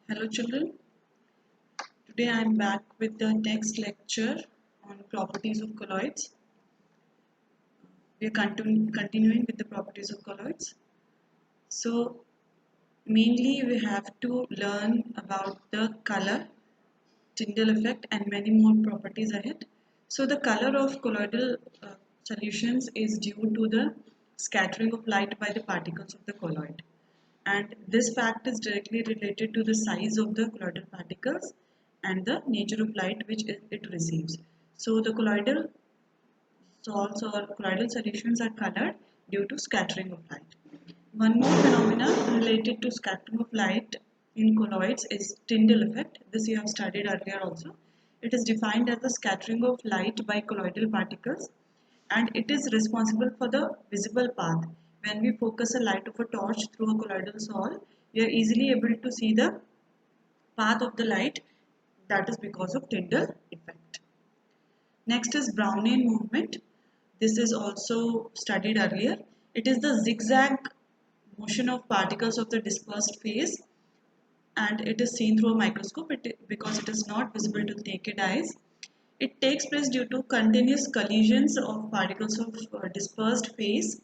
Hello children, today I am back with the next lecture on properties of colloids. We are continuing with the properties of colloids. So mainly we have to learn about the color, Tyndall effect and many more properties ahead. So the color of colloidal solutions is due to the scattering of light by the particles of the colloid. And this fact is directly related to the size of the colloidal particles and the nature of light which it receives. So the colloidal salts or colloidal solutions are colored due to scattering of light. One more phenomena related to scattering of light in colloids is Tyndall effect. This you have studied earlier also. It is defined as the scattering of light by colloidal particles and it is responsible for the visible path. When we focus a light of a torch through a colloidal sol, we are easily able to see the path of the light. That is because of Tyndall effect. Next is Brownian movement. This is also studied earlier. It is the zigzag motion of particles of the dispersed phase and it is seen through a microscope because it is not visible to naked eyes. It takes place due to continuous collisions of particles of dispersed phase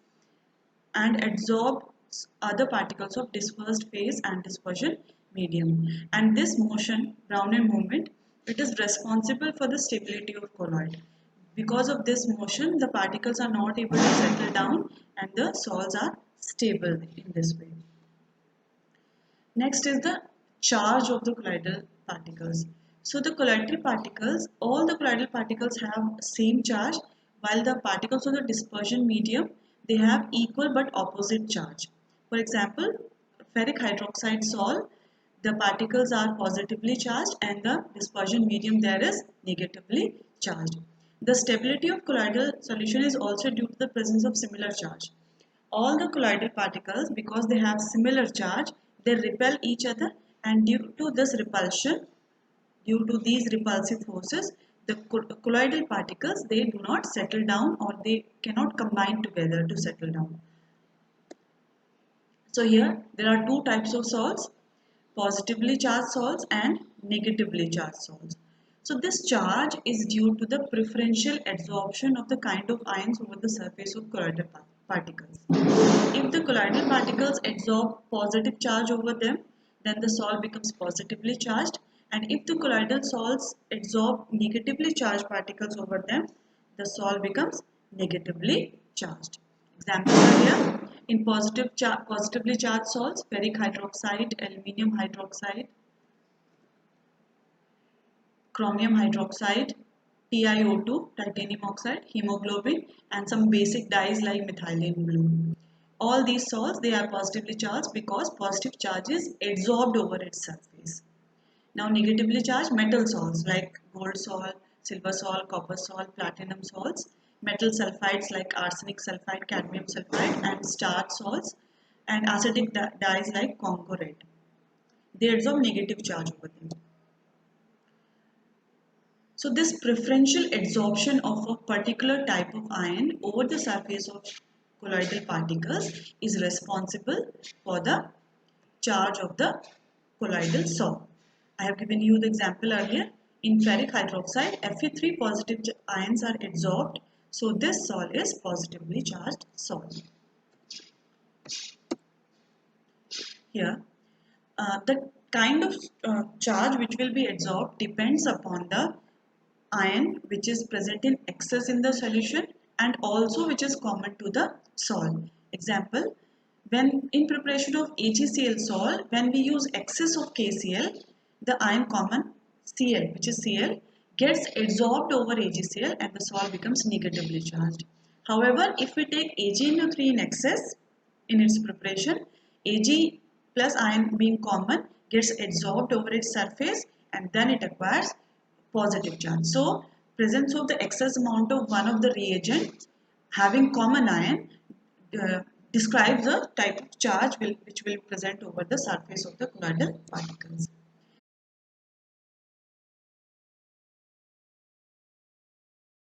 and absorbs other particles of dispersed phase and dispersion medium. And this motion, Brownian movement, it is responsible for the stability of colloid. Because of this motion, the particles are not able to settle down and the sols are stable in this way. Next is the charge of the colloidal particles. So the colloidal particles, all the colloidal particles have same charge while the particles of the dispersion medium, they have equal but opposite charge. For example, ferric hydroxide sol, the particles are positively charged and the dispersion medium there is negatively charged. The stability of colloidal solution is also due to the presence of similar charge. All the colloidal particles, because they have similar charge, they repel each other and due to this repulsion, due to these repulsive forces, the colloidal particles, they do not settle down or they cannot combine together to settle down. So here there are two types of salts, positively charged salts and negatively charged salts. So this charge is due to the preferential adsorption of the kind of ions over the surface of colloidal particles. If the colloidal particles absorb positive charge over them, then the salt becomes positively charged, and if the colloidal salts absorb negatively charged particles over them, the salt becomes negatively charged. Examples are here. In positively charged salts, ferric hydroxide, aluminium hydroxide, chromium hydroxide, TiO2, titanium oxide, hemoglobin, and some basic dyes like methylene blue. All these salts, they are positively charged because positive charge is adsorbed over its surface. Now negatively charged metal salts like gold salt, silver salt, copper salt, platinum salts, metal sulfides like arsenic sulfide, cadmium sulfide and starch salts, and acidic dyes like Congo red. They absorb negative charge over them. So this preferential adsorption of a particular type of ion over the surface of colloidal particles is responsible for the charge of the colloidal salt. I have given you the example earlier. In ferric hydroxide, Fe3 positive ions are adsorbed. So this salt is positively charged salt. Here, the kind of charge which will be adsorbed depends upon the ion which is present in excess in the solution and also which is common to the salt. Example, when in preparation of AgCl salt, when we use excess of KCl, the ion common Cl, which is Cl, gets adsorbed over AgCl and the salt becomes negatively charged. However, if we take AgNO3 in excess in its preparation, Ag plus ion being common gets adsorbed over its surface and then it acquires positive charge. So, presence of the excess amount of one of the reagents having common ion describes a type of charge which will present over the surface of the colloidal particles.